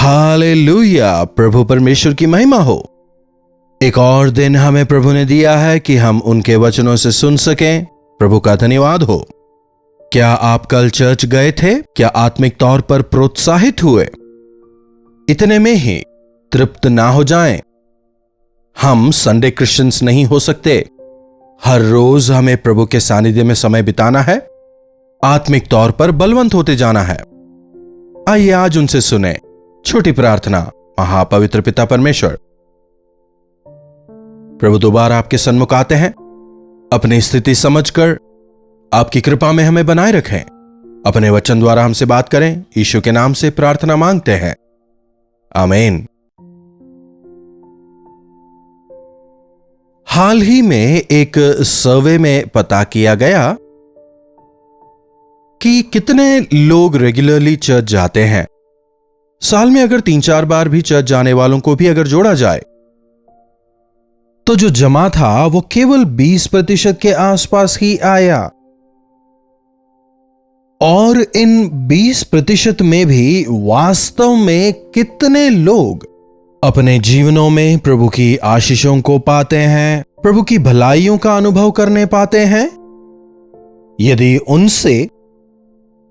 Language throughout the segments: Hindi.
हालेलुया, प्रभु परमेश्वर की महिमा हो। एक और दिन हमें प्रभु ने दिया है कि हम उनके वचनों से सुन सकें। प्रभु का धन्यवाद हो। क्या आप कल चर्च गए थे? क्या आत्मिक तौर पर प्रोत्साहित हुए? इतने में ही तृप्त ना हो जाएं। हम संडे क्रिश्चियंस नहीं हो सकते। हर रोज हमें प्रभु के सानिध्य में समय बिताना है, आत्मिक तौर पर बलवंत होते जाना है। आइए आज उनसे सुने छोटी प्रार्थना। महापवित्र पिता परमेश्वर, प्रभु दोबारा आपके सन्मुख आते हैं। अपनी स्थिति समझकर आपकी कृपा में हमें बनाए रखें। अपने वचन द्वारा हमसे बात करें। यीशु के नाम से प्रार्थना मांगते हैं, आमीन। हाल ही में एक सर्वे में पता किया गया कि कितने लोग रेगुलरली चर्च जाते हैं। साल में अगर 3-4 बार भी चर्च जाने वालों को भी अगर जोड़ा जाए तो जो जमा था वो केवल 20% के आसपास ही आया। और इन 20% में भी वास्तव में कितने लोग अपने जीवनों में प्रभु की आशीषों को पाते हैं, प्रभु की भलाइयों का अनुभव करने पाते हैं? यदि उनसे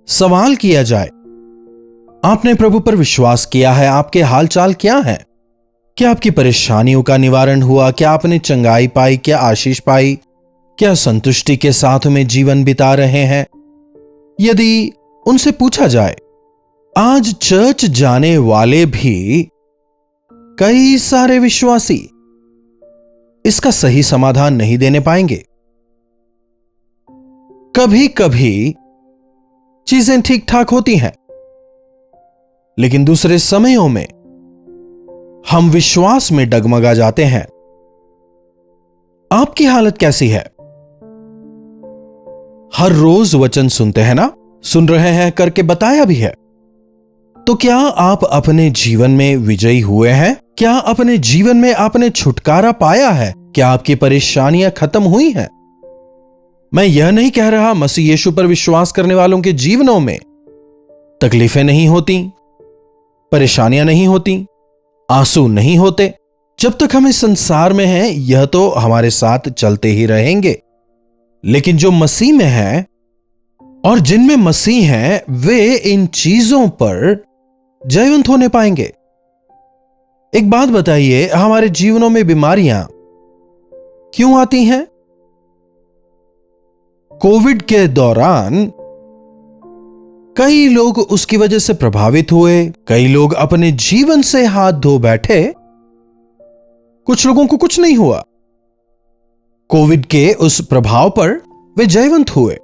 सवाल किया जाए, आपने प्रभु पर विश्वास किया है, आपके हालचाल क्या है? क्या आपकी परेशानियों का निवारण हुआ? क्या आपने चंगाई पाई? क्या आशीष पाई? क्या संतुष्टि के साथ में जीवन बिता रहे हैं? यदि उनसे पूछा जाए, आज चर्च जाने वाले भी कई सारे विश्वासी इसका सही समाधान नहीं देने पाएंगे। कभी कभी चीजें ठीक ठाक होती हैं, लेकिन दूसरे समयों में हम विश्वास में डगमगा जाते हैं। आपकी हालत कैसी है? हर रोज वचन सुनते हैं ना? सुन रहे हैं करके बताया भी है। तो क्या आप अपने जीवन में विजयी हुए हैं? क्या अपने जीवन में आपने छुटकारा पाया है? क्या आपकी परेशानियां खत्म हुई हैं? मैं यह नहीं कह रहा मसीह यीशु पर विश्वास करने वालों के जीवनों में तकलीफें नहीं होती, परेशानियां नहीं होती, आंसू नहीं होते। जब तक हम इस संसार में हैं यह तो हमारे साथ चलते ही रहेंगे। लेकिन जो मसीह में हैं और जिनमें मसीह हैं वे इन चीजों पर जयवंत होने पाएंगे। एक बात बताइए, हमारे जीवनों में बीमारियां क्यों आती हैं? कोविड के दौरान कई लोग उसकी वजह से प्रभावित हुए। कई लोग अपने जीवन से हाथ धो बैठे। कुछ लोगों को कुछ नहीं हुआ। कोविड के उस प्रभाव पर वे जयवंत हुए।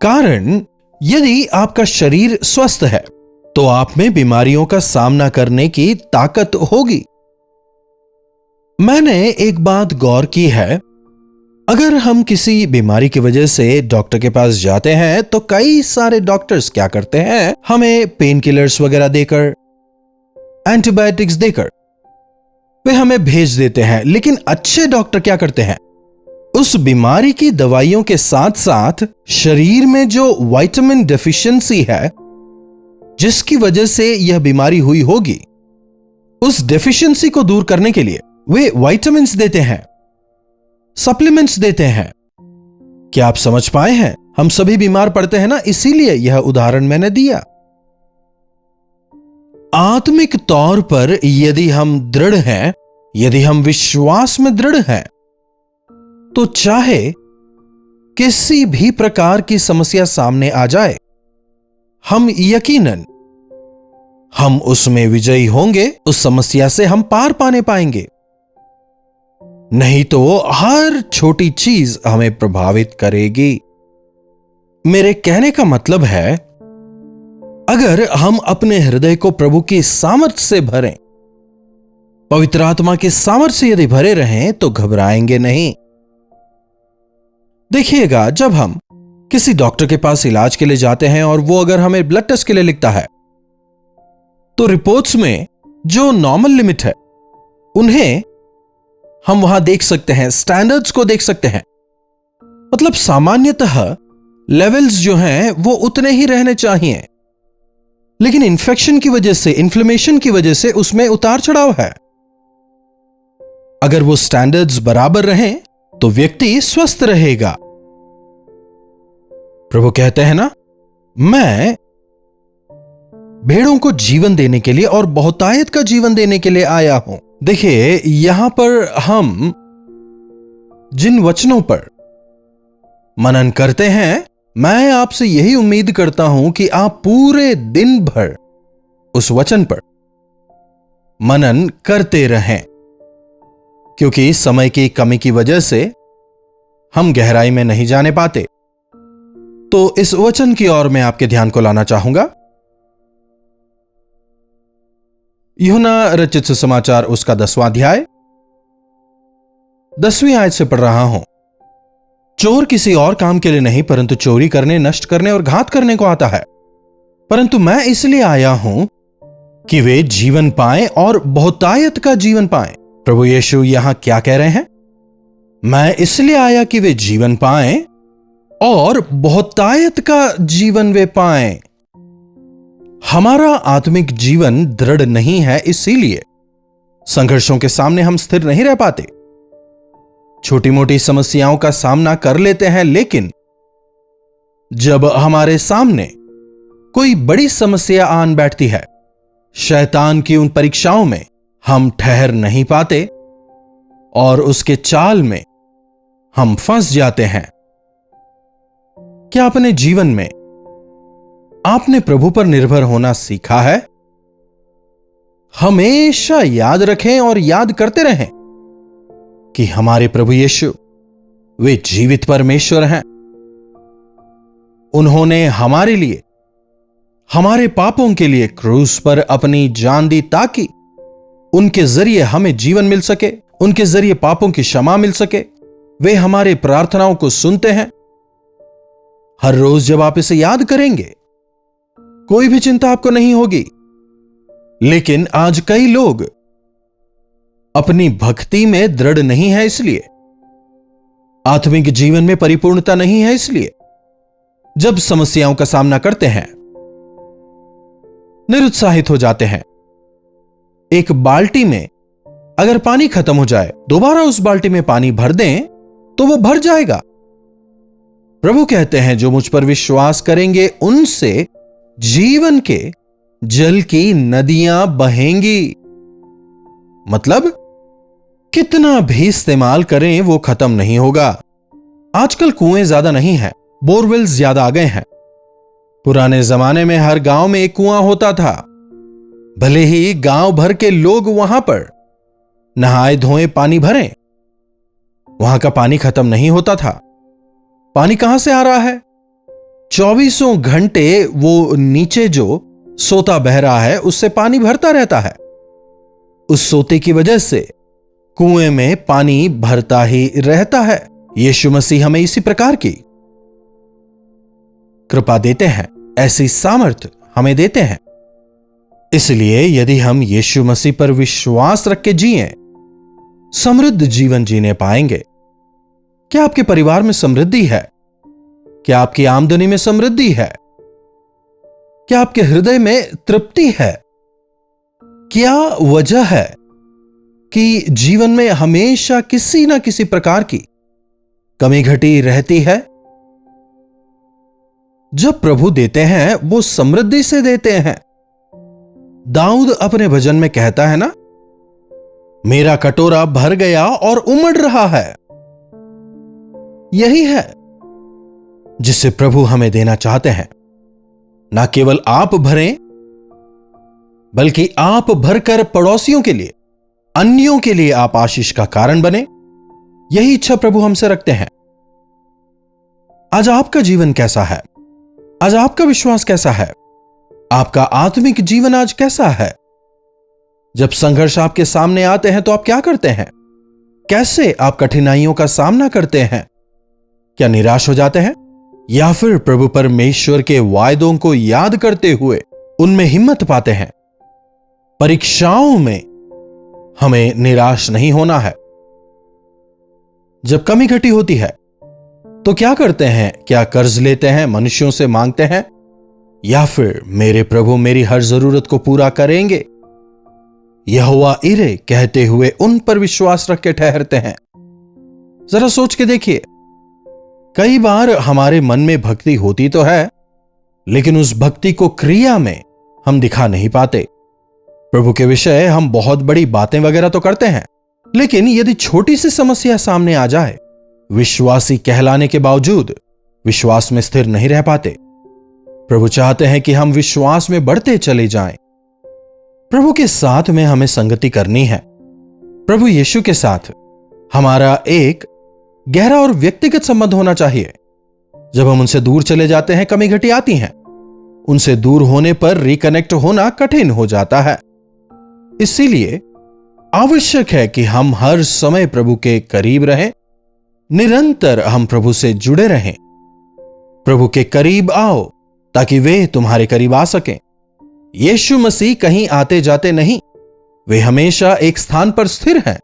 कारण, यदि आपका शरीर स्वस्थ है तो आप में बीमारियों का सामना करने की ताकत होगी। मैंने एक बात गौर की है, अगर हम किसी बीमारी की वजह से डॉक्टर के पास जाते हैं तो कई सारे डॉक्टर्स क्या करते हैं, हमें पेन किलर्स वगैरह देकर, एंटीबायोटिक्स देकर वे हमें भेज देते हैं। लेकिन अच्छे डॉक्टर क्या करते हैं, उस बीमारी की दवाइयों के साथ साथ शरीर में जो विटामिन डेफिशिएंसी है जिसकी वजह से यह बीमारी हुई होगी, उस डेफिशिएंसी को दूर करने के लिए वे विटामिन्स देते हैं, सप्लीमेंट्स देते हैं। क्या आप समझ पाए हैं? हम सभी बीमार पड़ते हैं ना, इसीलिए यह उदाहरण मैंने दिया। आत्मिक तौर पर यदि हम दृढ़ हैं, यदि हम विश्वास में दृढ़ हैं, तो चाहे किसी भी प्रकार की समस्या सामने आ जाए, हम यकीनन हम उसमें विजयी होंगे। उस समस्या से हम पार पाने पाएंगे। नहीं तो हर छोटी चीज हमें प्रभावित करेगी। मेरे कहने का मतलब है, अगर हम अपने हृदय को प्रभु की सामर्थ्य से भरें, पवित्र आत्मा की सामर्थ्य से यदि भरे रहें तो घबराएंगे नहीं। देखिएगा, जब हम किसी डॉक्टर के पास इलाज के लिए जाते हैं और वो अगर हमें ब्लड टेस्ट के लिए लिखता है तो रिपोर्ट्स में जो नॉर्मल लिमिट है उन्हें हम वहां देख सकते हैं, स्टैंडर्ड्स को देख सकते हैं। मतलब सामान्यतः लेवल्स जो हैं वो उतने ही रहने चाहिए। लेकिन इन्फेक्शन की वजह से, इन्फ्लेमेशन की वजह से उसमें उतार चढ़ाव है। अगर वो स्टैंडर्ड्स बराबर रहें तो व्यक्ति स्वस्थ रहेगा। प्रभु कहते हैं ना, मैं भेड़ों को जीवन देने के लिए और बहुतायत का जीवन देने के लिए आया हूं। देखिए, यहां पर हम जिन वचनों पर मनन करते हैं, मैं आपसे यही उम्मीद करता हूं कि आप पूरे दिन भर उस वचन पर मनन करते रहें, क्योंकि समय की कमी की वजह से हम गहराई में नहीं जाने पाते। तो इस वचन की ओर मैं आपके ध्यान को लाना चाहूंगा। यूहन्ना रचित सुसमाचार उसका 10वां अध्याय 10वीं आयत से पढ़ रहा हूं। चोर किसी और काम के लिए नहीं, परंतु चोरी करने, नष्ट करने और घात करने को आता है। परंतु मैं इसलिए आया हूं कि वे जीवन पाएं और बहुतायत का जीवन पाएं। प्रभु यीशु यहां क्या कह रहे हैं? मैं इसलिए आया कि वे जीवन पाएं और बहुतायत का जीवन वे पाएं। हमारा आत्मिक जीवन दृढ़ नहीं है, इसीलिए संघर्षों के सामने हम स्थिर नहीं रह पाते। छोटी मोटी समस्याओं का सामना कर लेते हैं, लेकिन जब हमारे सामने कोई बड़ी समस्या आन बैठती है, शैतान की उन परीक्षाओं में हम ठहर नहीं पाते और उसके चाल में हम फंस जाते हैं। क्या अपने जीवन में आपने प्रभु पर निर्भर होना सीखा है? हमेशा याद रखें और याद करते रहें कि हमारे प्रभु यीशु वे जीवित परमेश्वर हैं। उन्होंने हमारे लिए, हमारे पापों के लिए क्रूस पर अपनी जान दी, ताकि उनके जरिए हमें जीवन मिल सके, उनके जरिए पापों की क्षमा मिल सके। वे हमारे प्रार्थनाओं को सुनते हैं। हर रोज जब आप इसे याद करेंगे, कोई भी चिंता आपको नहीं होगी। लेकिन आज कई लोग अपनी भक्ति में दृढ़ नहीं है, इसलिए आत्मिक जीवन में परिपूर्णता नहीं है, इसलिए जब समस्याओं का सामना करते हैं निरुत्साहित हो जाते हैं। एक बाल्टी में अगर पानी खत्म हो जाए, दोबारा उस बाल्टी में पानी भर दें तो वो भर जाएगा। प्रभु कहते हैं, जो मुझ पर विश्वास करेंगे उनसे जीवन के जल की नदियां बहेंगी। मतलब कितना भी इस्तेमाल करें वो खत्म नहीं होगा। आजकल कुएं ज्यादा नहीं है, बोरवेल्स ज्यादा आ गए हैं। पुराने जमाने में हर गांव में एक कुआं होता था। भले ही गांव भर के लोग वहां पर नहाए धोए पानी भरें, वहां का पानी खत्म नहीं होता था। पानी कहां से आ रहा है? 24 घंटे वो नीचे जो सोता बह रहा है, उससे पानी भरता रहता है। उस सोते की वजह से कुएं में पानी भरता ही रहता है। यीशु मसीह हमें इसी प्रकार की कृपा देते हैं, ऐसी सामर्थ्य हमें देते हैं। इसलिए यदि हम यीशु मसीह पर विश्वास रख के जिएं, समृद्ध जीवन जीने पाएंगे। क्या आपके परिवार में समृद्धि है? क्या आपकी आमदनी में समृद्धि है? क्या आपके हृदय में तृप्ति है? क्या वजह है कि जीवन में हमेशा किसी ना किसी प्रकार की कमी घटी रहती है? जब प्रभु देते हैं वो समृद्धि से देते हैं। दाऊद अपने भजन में कहता है ना, मेरा कटोरा भर गया और उमड़ रहा है। यही है जिसे प्रभु हमें देना चाहते हैं। ना केवल आप भरें, बल्कि आप भरकर पड़ोसियों के लिए, अन्यों के लिए आप आशीष का कारण बने। यही इच्छा प्रभु हमसे रखते हैं। आज आपका जीवन कैसा है? आज आपका विश्वास कैसा है? आपका आत्मिक जीवन आज कैसा है? जब संघर्ष आपके सामने आते हैं तो आप क्या करते हैं? कैसे आप कठिनाइयों का सामना करते हैं? क्या निराश हो जाते हैं, या फिर प्रभु परमेश्वर के वायदों को याद करते हुए उनमें हिम्मत पाते हैं? परीक्षाओं में हमें निराश नहीं होना है। जब कमी घटी होती है तो क्या करते हैं? क्या कर्ज लेते हैं, मनुष्यों से मांगते हैं? या फिर मेरे प्रभु मेरी हर जरूरत को पूरा करेंगे? यहोवा इरे कहते हुए उन पर विश्वास रख के ठहरते हैं। जरा सोच के देखिए, कई बार हमारे मन में भक्ति होती तो है, लेकिन उस भक्ति को क्रिया में हम दिखा नहीं पाते। प्रभु के विषय हम बहुत बड़ी बातें वगैरह तो करते हैं, लेकिन यदि छोटी सी समस्या सामने आ जाए, विश्वासी कहलाने के बावजूद विश्वास में स्थिर नहीं रह पाते। प्रभु चाहते हैं कि हम विश्वास में बढ़ते चले जाएं। प्रभु के साथ में हमें संगति करनी है। प्रभु यीशु के साथ हमारा एक गहरा और व्यक्तिगत संबंध होना चाहिए। जब हम उनसे दूर चले जाते हैं, कमी घटी आती हैं। उनसे दूर होने पर रिकनेक्ट होना कठिन हो जाता है। इसीलिए आवश्यक है कि हम हर समय प्रभु के करीब रहें, निरंतर हम प्रभु से जुड़े रहें। प्रभु के करीब आओ ताकि वे तुम्हारे करीब आ सकें। यीशु मसीह कहीं आते जाते नहीं, वे हमेशा एक स्थान पर स्थिर हैं।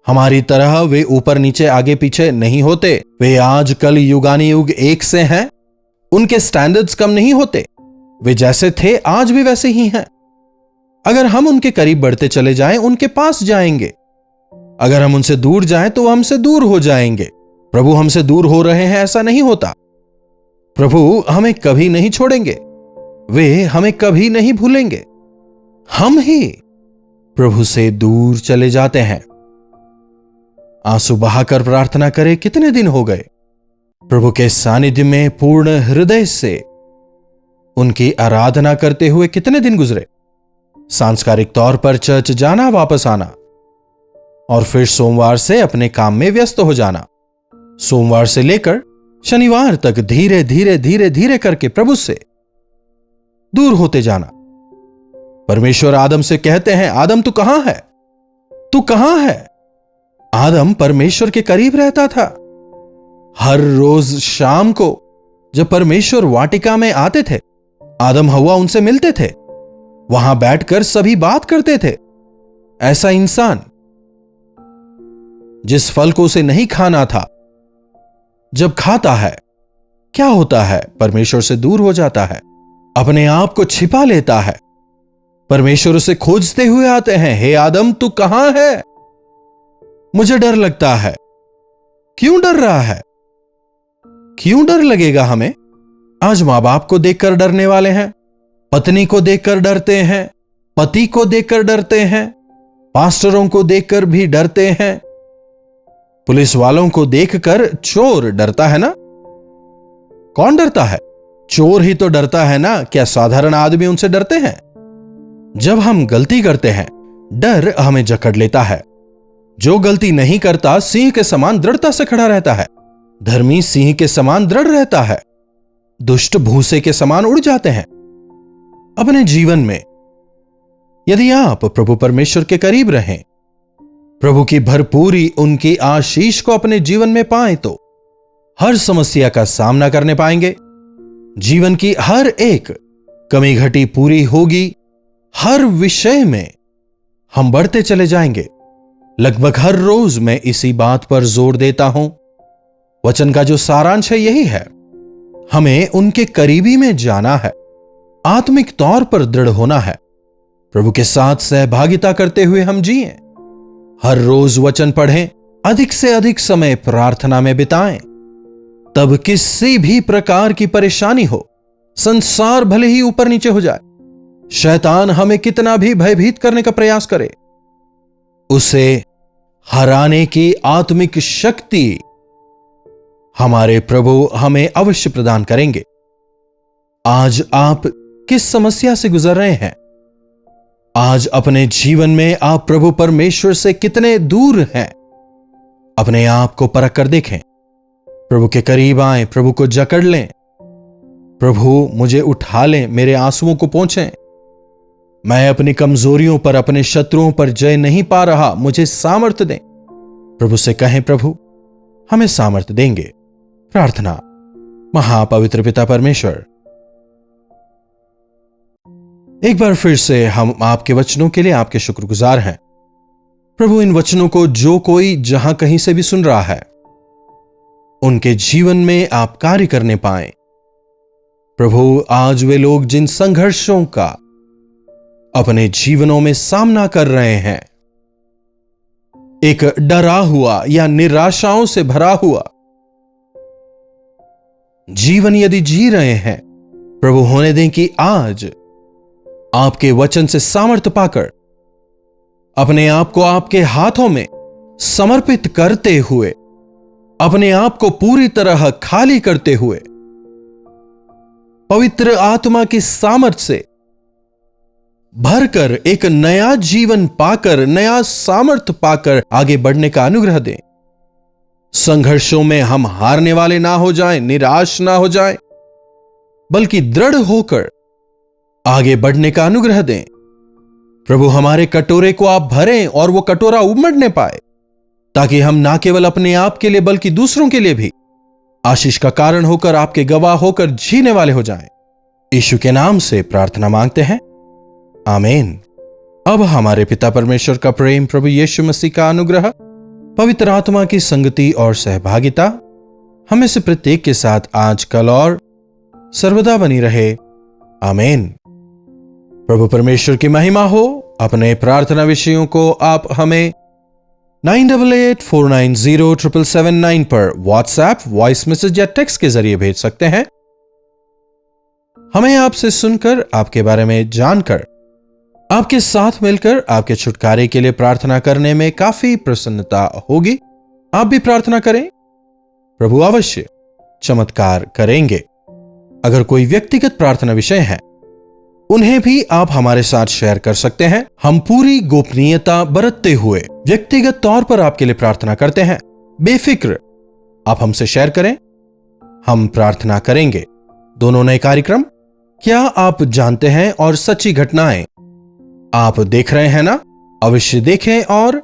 हमारी तरह वे ऊपर नीचे आगे पीछे नहीं होते। वे आज कल युगानी युग एक से हैं। उनके स्टैंडर्ड्स कम नहीं होते। वे जैसे थे आज भी वैसे ही हैं। अगर हम उनके करीब बढ़ते चले जाएं, उनके पास जाएंगे। अगर हम उनसे दूर जाएं तो हमसे दूर हो जाएंगे। प्रभु हमसे दूर हो रहे हैं ऐसा नहीं होता। प्रभु हमें कभी नहीं छोड़ेंगे। वे हमें कभी नहीं भूलेंगे। हम ही प्रभु से दूर चले जाते हैं। आंसू बहाकर प्रार्थना करें, कितने दिन हो गए प्रभु के सानिध्य में पूर्ण हृदय से उनकी आराधना करते हुए कितने दिन गुजरे। सांस्कारिक तौर पर चर्च जाना, वापस आना और फिर सोमवार से अपने काम में व्यस्त हो जाना। सोमवार से लेकर शनिवार तक धीरे धीरे धीरे धीरे करके प्रभु से दूर होते जाना। परमेश्वर आदम से कहते हैं, आदम तू कहां है? तू कहां है? आदम परमेश्वर के करीब रहता था। हर रोज शाम को जब परमेश्वर वाटिका में आते थे, आदम हव्वा उनसे मिलते थे। वहां बैठकर सभी बात करते थे। ऐसा इंसान जिस फल को उसे नहीं खाना था, जब खाता है क्या होता है? परमेश्वर से दूर हो जाता है, अपने आप को छिपा लेता है। परमेश्वर उसे खोजते हुए आते हैं, हे आदम तू कहां है? मुझे डर लगता है। क्यों डर रहा है? क्यों डर लगेगा हमें? आज मां बाप को देखकर डरने वाले हैं, पत्नी को देखकर डरते हैं, पति को देखकर डरते हैं, पास्टरों को देखकर भी डरते हैं, पुलिस वालों को देखकर चोर डरता है ना? कौन डरता है? चोर ही तो डरता है ना। क्या साधारण आदमी उनसे डरते हैं? जब हम गलती करते हैं, डर हमें जकड़ लेता है। जो गलती नहीं करता सिंह के समान दृढ़ता से खड़ा रहता है। धर्मी सिंह के समान दृढ़ रहता है, दुष्ट भूसे के समान उड़ जाते हैं। अपने जीवन में यदि आप प्रभु परमेश्वर के करीब रहें, प्रभु की भरपूरी उनकी आशीष को अपने जीवन में पाएं, तो हर समस्या का सामना करने पाएंगे। जीवन की हर एक कमी घटी पूरी होगी। हर विषय में हम बढ़ते चले जाएंगे। लगभग हर रोज मैं इसी बात पर जोर देता हूं। वचन का जो सारांश है यही है, हमें उनके करीबी में जाना है, आत्मिक तौर पर दृढ़ होना है। प्रभु के साथ सहभागिता करते हुए हम जिएं। हर रोज वचन पढ़ें, अधिक से अधिक समय प्रार्थना में बिताएं। तब किसी भी प्रकार की परेशानी हो, संसार भले ही ऊपर नीचे हो जाए, शैतान हमें कितना भी भयभीत करने का प्रयास करे, उसे हराने की आत्मिक शक्ति हमारे प्रभु हमें अवश्य प्रदान करेंगे। आज आप किस समस्या से गुजर रहे हैं? आज अपने जीवन में आप प्रभु परमेश्वर से कितने दूर हैं? अपने आप को परख कर देखें। प्रभु के करीब आएं, प्रभु को जकड़ लें। प्रभु मुझे उठा लें, मेरे आंसुओं को पोंछें। मैं अपनी कमजोरियों पर, अपने शत्रुओं पर जय नहीं पा रहा, मुझे सामर्थ्य दें। प्रभु से कहें, प्रभु हमें सामर्थ्य देंगे। प्रार्थना। महापवित्र पिता परमेश्वर, एक बार फिर से हम आपके वचनों के लिए आपके शुक्रगुजार हैं। प्रभु इन वचनों को जो कोई जहां कहीं से भी सुन रहा है, उनके जीवन में आप कार्य करने पाए। प्रभु, आज वे लोग जिन संघर्षों का अपने जीवनों में सामना कर रहे हैं, एक डरा हुआ या निराशाओं से भरा हुआ जीवन यदि जी रहे हैं, प्रभु होने दें कि आज आपके वचन से सामर्थ्य पाकर अपने आप को आपके हाथों में समर्पित करते हुए, अपने आप को पूरी तरह खाली करते हुए, पवित्र आत्मा की सामर्थ्य से भरकर एक नया जीवन पाकर, नया सामर्थ्य पाकर आगे बढ़ने का अनुग्रह दें। संघर्षों में हम हारने वाले ना हो जाएं, निराश ना हो जाएं, बल्कि दृढ़ होकर आगे बढ़ने का अनुग्रह दें। प्रभु, हमारे कटोरे को आप भरें और वो कटोरा उमड़ने पाए, ताकि हम ना केवल अपने आप के लिए बल्कि दूसरों के लिए भी आशीष का कारण होकर, आपके गवाह होकर जीने वाले हो जाएं। यीशु के नाम से प्रार्थना मांगते हैं, आमीन। अब हमारे पिता परमेश्वर का प्रेम, प्रभु यीशु मसीह का अनुग्रह, पवित्र आत्मा की संगति और सहभागिता हमें से प्रत्येक के साथ आज, कल और सर्वदा बनी रहे, आमीन। प्रभु परमेश्वर की महिमा हो। अपने प्रार्थना विषयों को आप हमें 9884907779 पर व्हाट्सएप, वॉइस मैसेज या टेक्स्ट के जरिए भेज सकते हैं। हमें आपसे सुनकर, आपके बारे में जानकर, आपके साथ मिलकर आपके छुटकारे के लिए प्रार्थना करने में काफी प्रसन्नता होगी। आप भी प्रार्थना करें, प्रभु अवश्य चमत्कार करेंगे। अगर कोई व्यक्तिगत प्रार्थना विषय है, उन्हें भी आप हमारे साथ शेयर कर सकते हैं। हम पूरी गोपनीयता बरतते हुए व्यक्तिगत तौर पर आपके लिए प्रार्थना करते हैं। बेफिक्र आप हमसे शेयर करें, हम प्रार्थना करेंगे। दोनों नए कार्यक्रम क्या आप जानते हैं और सच्ची घटनाएं आप देख रहे हैं ना? अवश्य देखें और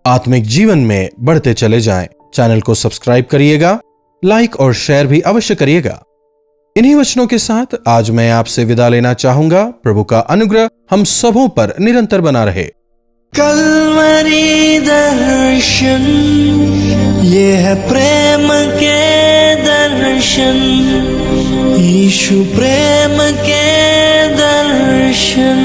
आत्मिक जीवन में बढ़ते चले जाएं। चैनल को सब्सक्राइब करिएगा, लाइक और शेयर भी अवश्य करिएगा। इन्हीं वचनों के साथ आज मैं आपसे विदा लेना चाहूंगा। प्रभु का अनुग्रह हम सबों पर निरंतर बना रहे। कल्वरी दर्शन, ये है प्रेम के दर्शन, यीशु प्रेम के दर्शन।